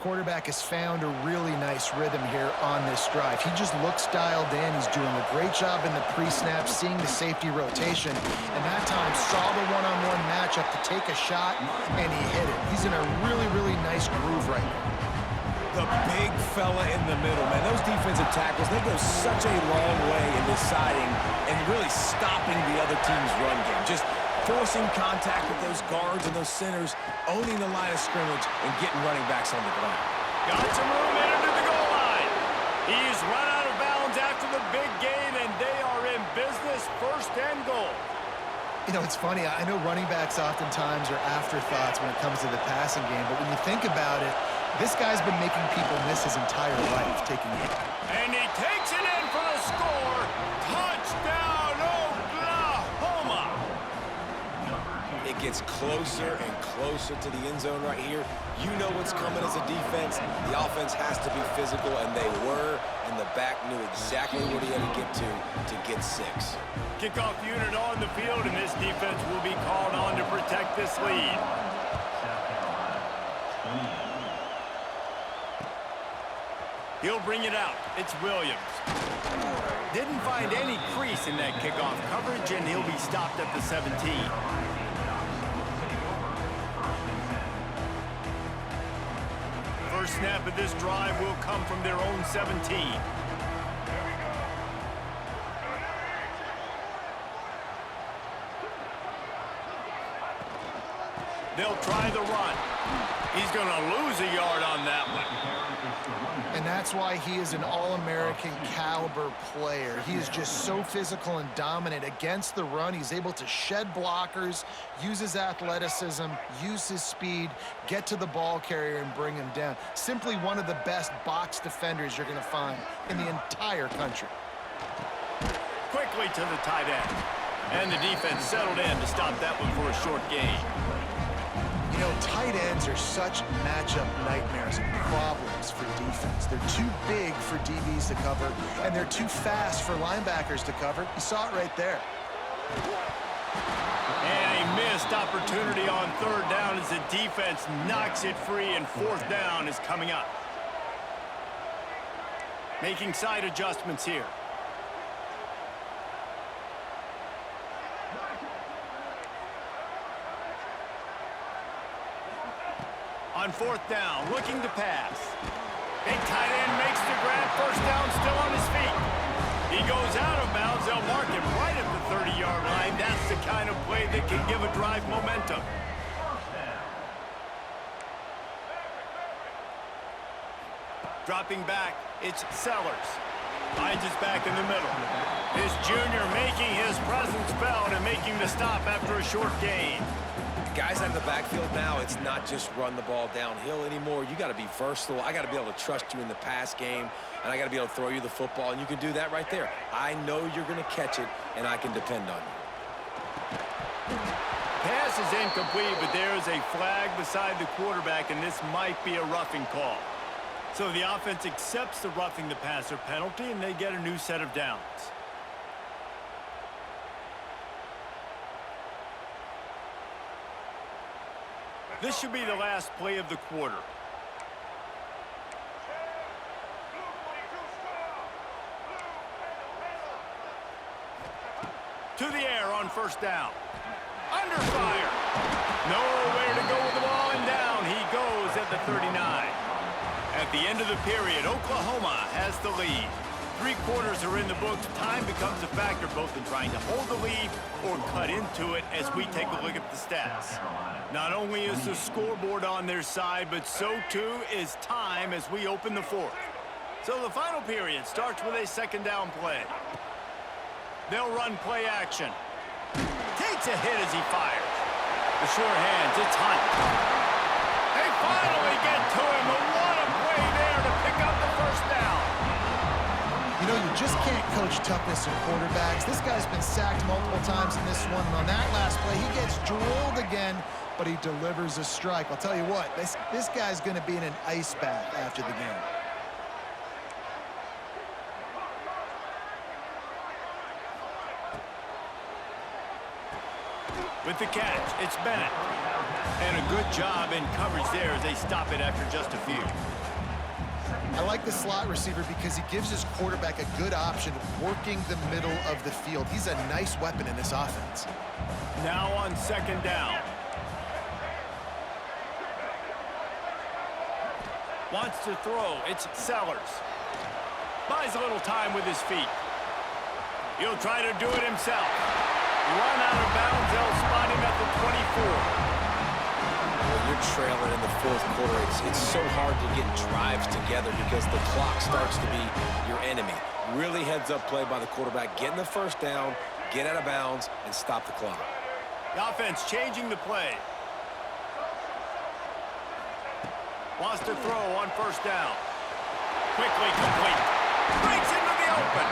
Quarterback has found a really nice rhythm here on this drive. He just looks dialed in. He's doing a great job in the pre-snap, seeing the safety rotation, and that time saw the one-on-one matchup to take a shot, and he hit it. He's in a really, really nice groove right now. The big fella in the middle, man. Those defensive tackles, they go such a long way in deciding and really stopping the other team's run game. Just forcing contact with those guards and those centers, owning the line of scrimmage, and getting running backs on the ground. Got some room in under the goal line. He's run out of bounds after the big gain, and they are in business, 1st and goal. You know, it's funny. I know running backs oftentimes are afterthoughts when it comes to the passing game, but when you think about it, this guy's been making people miss his entire life taking it. And he takes it in for the score. Touchdown, Oklahoma! It gets closer and closer to the end zone right here. You know what's coming as a defense. The offense has to be physical, and they were, and the back knew exactly what he had to get 6. Kickoff unit on the field, and this defense will be called on to protect this lead. He'll bring it out. It's Williams. Didn't find any crease in that kickoff coverage, and he'll be stopped at the 17. First snap of this drive will come from their own 17. They'll try the run. He's going to lose a yard on that one. And that's why he is an All-American caliber player. He is just so physical and dominant against the run. He's able to shed blockers, use his athleticism, use his speed, get to the ball carrier and bring him down. Simply one of the best box defenders you're going to find in the entire country. Quickly to the tight end. And the defense settled in to stop that one for a short gain. You know, tight ends are such matchup nightmares and problems for defense. They're too big for DBs to cover, and they're too fast for linebackers to cover. You saw it right there. And a missed opportunity on 3rd down as the defense knocks it free, and 4th down is coming up. Making side adjustments here. On 4th down, looking to pass. Big tight end makes the grab. 1st down, still on his feet. He goes out of bounds. They'll mark him right at the 30-yard line. That's the kind of play that can give a drive momentum. Dropping back, it's Sellers. Finds his back in the middle. His junior making his presence felt and making the stop after a short gain. Guys out of the backfield now, it's not just run the ball downhill anymore. You got to be versatile. I got to be able to trust you in the pass game, and I got to be able to throw you the football, and you can do that right there. I know you're going to catch it, and I can depend on you. Pass is incomplete, but there is a flag beside the quarterback, and this might be a roughing call. So the offense accepts the roughing the passer penalty, and they get a new set of downs. This should be the last play of the quarter. To the air on 1st down. Under fire. Nowhere to go with the ball, and down he goes at the 39. At the end of the period, Oklahoma has the lead. 3 quarters are in the books. Time becomes a factor both in trying to hold the lead or cut into it as we take a look at the stats. Not only is the scoreboard on their side, but so too is time as we open the 4th. So the final period starts with a 2nd down play. They'll run play action. Takes a hit as he fires. The sure hands, it's Hunt. They finally get to him. What a play there to pick up the 1st down. You know, you just can't coach toughness in quarterbacks. This guy's been sacked multiple times in this one, and on that last play, he gets drilled again, but he delivers a strike. I'll tell you what, this guy's going to be in an ice bath after the game. With the catch, it's Bennett. And a good job in coverage there as they stop it after just a few. I like the slot receiver because he gives his quarterback a good option working the middle of the field. He's a nice weapon in this offense. Now on second down. Wants to throw. It's Sellers. Buys a little time with his feet. He'll try to do it himself. Run out of bounds. They'll spot him at the 24. When you're trailing in the fourth quarter, it's so hard to get drives together because the clock starts to be your enemy. Really heads-up play by the quarterback. Getting the first down, get out of bounds, and stop the clock. The offense changing the play. Wants to throw on first down. Quickly complete. Breaks into the open.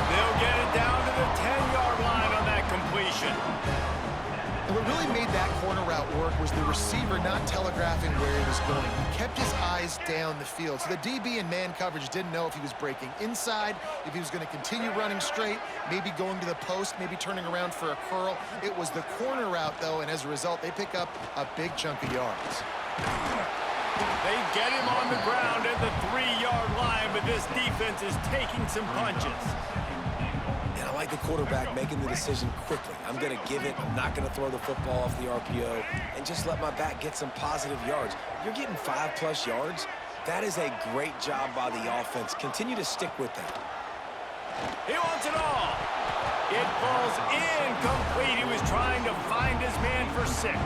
They'll get it down to the 10-yard line on that completion. And what really made that corner route work was the receiver not telegraphing where he was going. He kept his eyes down the field. So the DB in man coverage didn't know if he was breaking inside, if he was going to continue running straight, maybe going to the post, maybe turning around for a curl. It was the corner route, though, and as a result, they pick up a big chunk of yards. They get him on the ground at the 3-yard line, but this defense is taking some punches. And I like the quarterback making the decision quickly. I'm going to give it. I'm not going to throw the football off the RPO and just let my back get some positive yards. You're getting 5+ yards. That is a great job by the offense. Continue to stick with that. He wants it all. It falls incomplete. He was trying to find his man for 6.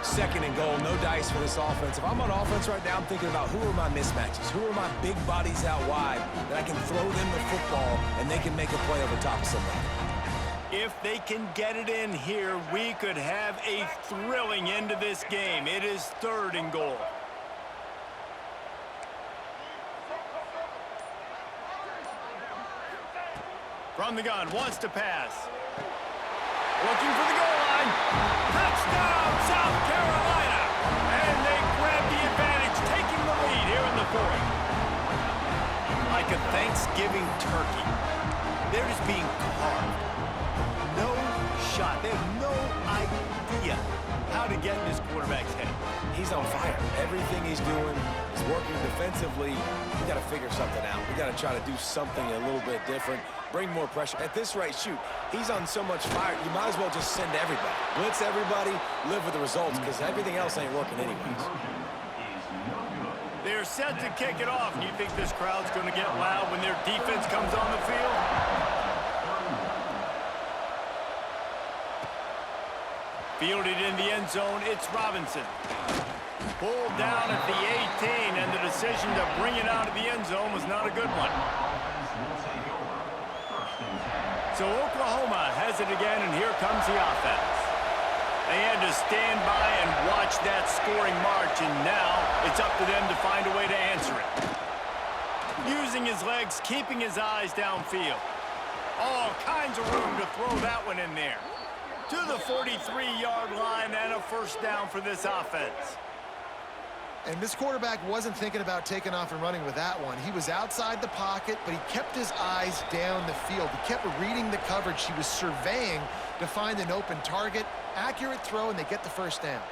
Second and goal, no dice for this offense. If I'm on offense right now, I'm thinking about who are my mismatches? Who are my big bodies out wide that I can throw them the football and they can make a play over top of somebody? If they can get it in here, we could have a thrilling end to this game. It is 3rd and goal. From the gun, wants to pass. Looking for the goal line. Touchdown, South Carolina. And they grab the advantage, taking the lead here in the 4th. Like a Thanksgiving turkey. They're just being carved. No shot. They have no idea how to get in this quarterback's head. He's on fire. Everything he's doing is working defensively. We got to figure something out. We got to try to do something a little bit different. Bring more pressure. At this rate, shoot, he's on so much fire, you might as well just send everybody. Blitz everybody, live with the results, because everything else ain't working anyways. They're set to kick it off, and you think this crowd's going to get loud when their defense comes on the field? Fielded in the end zone, it's Robinson. Pulled down at the 18, and the decision to bring it out of the end zone was not a good one. So Oklahoma has it again, and here comes the offense. They had to stand by and watch that scoring march, and now it's up to them to find a way to answer it. Using his legs, keeping his eyes downfield. All kinds of room to throw that one in there. To the 43-yard line and a first down for this offense. And this quarterback wasn't thinking about taking off and running with that one. He was outside the pocket, but he kept his eyes down the field. He kept reading the coverage. He was surveying to find an open target. Accurate throw, and they get the first down.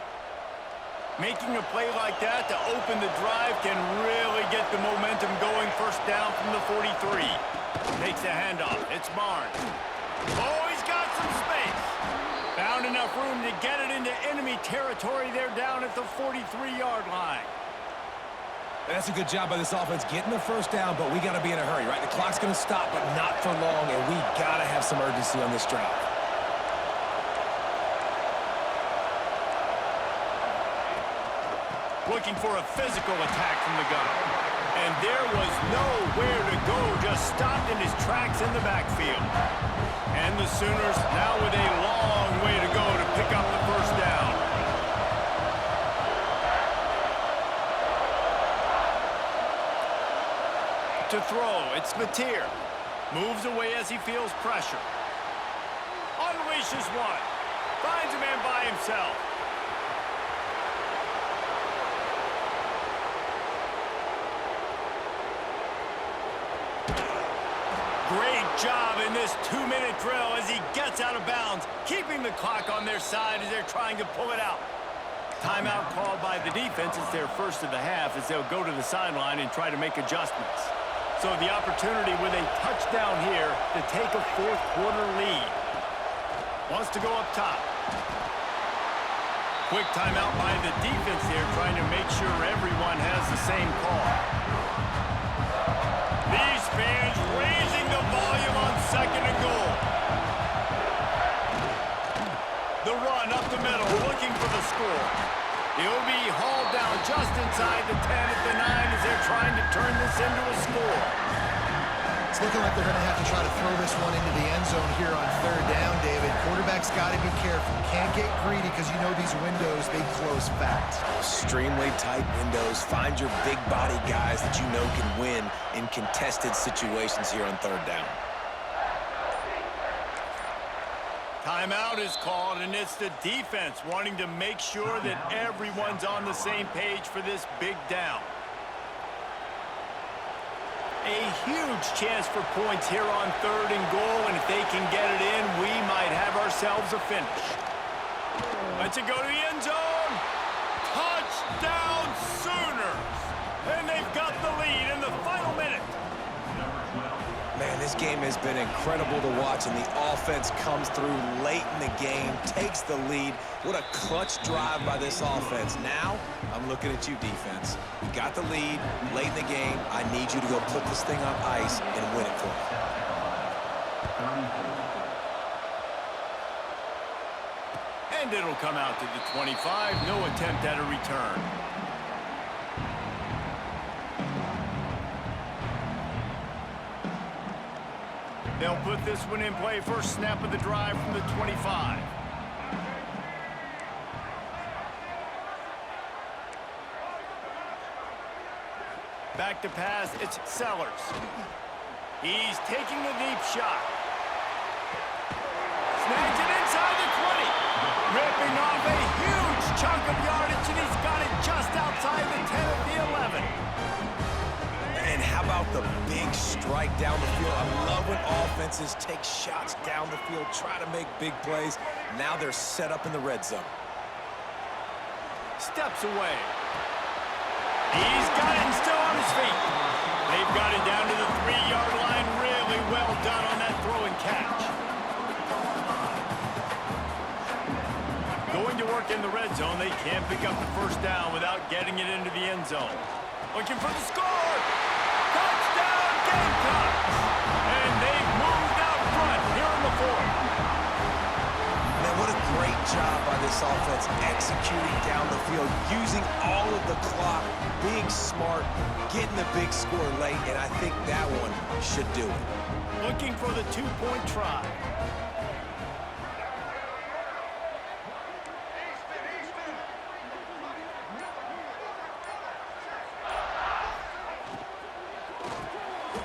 Making a play like that to open the drive can really get the momentum going. First down from the 43. Takes a handoff. It's Barnes. Oh, he's got some space. Found enough room to get it into enemy territory. They're down at the 43-yard line. That's a good job by this offense getting the first down, but we got to be in a hurry, right? The clock's going to stop, but not for long, and we got to have some urgency on this drive. Looking for a physical attack from the gun. And there was nowhere to go, just stopped in his tracks in the backfield. And the Sooners now with a long way to go to pick up the first down. To throw, it's Mateer. Moves away as he feels pressure. Unleashes one. Finds a man by himself. Great job in this 2-minute drill as he gets out of bounds, keeping the clock on their side as they're trying to pull it out. Timeout called by the defense. It's their first of the half as they'll go to the sideline and try to make adjustments. So the opportunity with a touchdown here to take a fourth-quarter lead. Wants to go up top. Quick timeout by the defense here, trying to make sure everyone has the same call. These fans raising the volume on 2nd and goal. The run up the middle, looking for the score. He'll be hauled down just inside the 10 at the 9 as they're trying to turn this into a score. It's looking like they're going to have to try to throw this one into the end zone here on 3rd down, David. Quarterback's got to be careful. Can't get greedy because you know these windows, they close fast. Extremely tight windows. Find your big body guys that you know can win in contested situations here on 3rd down. Timeout is called, and it's the defense wanting to make sure that everyone's on the same page for this big down. A huge chance for points here on 3rd and goal, and if they can get it in, we might have ourselves a finish. Let's it go to the end zone. Touchdown Sooners! And they've got the lead in the final minute. Man, this game has been incredible to watch, and the offense comes through late in the game, takes the lead. What a clutch drive by this offense. Now, I'm looking at you, defense. We got the lead late in the game. I need you to go put this thing on ice and win it for me. And it'll come out to the 25. No attempt at a return. They'll put this one in play. First snap of the drive from the 25. Back to pass, it's Sellers. He's taking a deep shot. Snags it inside the 20. Ripping off a huge chunk of yardage, and he's got it just outside the 10 of the 11. And how about the big strike down the field? I love when offenses take shots down the field, try to make big plays. Now they're set up in the red zone. Steps away. He's got it and still on his feet. They've got it down to the 3-yard line. Really well done on that throw and catch. Going to work in the red zone. They can't pick up the first down without getting it into the end zone. Looking for the score. Touchdown Gamecocks. And they've moved out front here in the 4th. Man, what a great job by this offense executing down the field, using all of the clock, being smart, getting the big score late, and I think that one should do it. Looking for the 2-point try.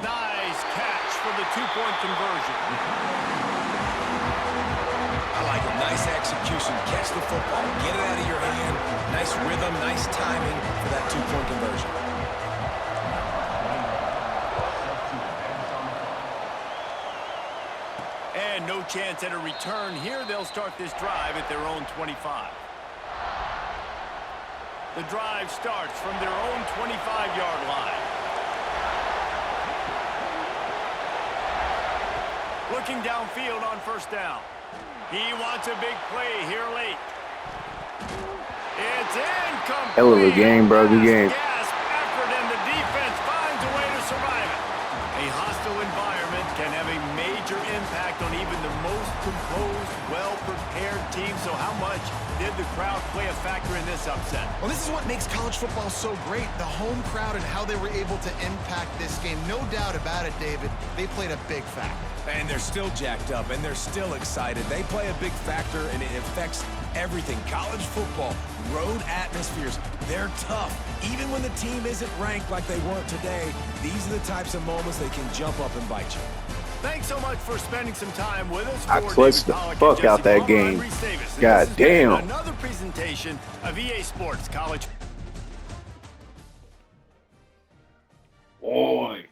Nice catch for the 2-point conversion. I like it. Nice execution. Catch the football. Get it out of your hand. Nice rhythm, nice timing for that 2-point conversion. And no chance at a return here. They'll start this drive at their own 25. The drive starts from their own 25-yard line. Looking downfield on first down. He wants a big play here late. It's incomplete. Hell of a game, bro. Good game. Gasp effort, and the defense finds a way to survive it. A hostile environment can have a major impact on even the most composed, well-prepared team. So how much did the crowd play a factor in this upset? Well, this is what makes college football so great, the home crowd and how they were able to impact this game. No doubt about it, David. They played a big factor. And they're still jacked up, and they're still excited. They play a big factor, and it affects everything. College football, road atmospheres, they're tough. Even when the team isn't ranked like they weren't today, these are the types of moments they can jump up and bite you. Thanks so much for spending some time with us. I clutched the fuck out that game. God damn. Another presentation of EA Sports College. Boy.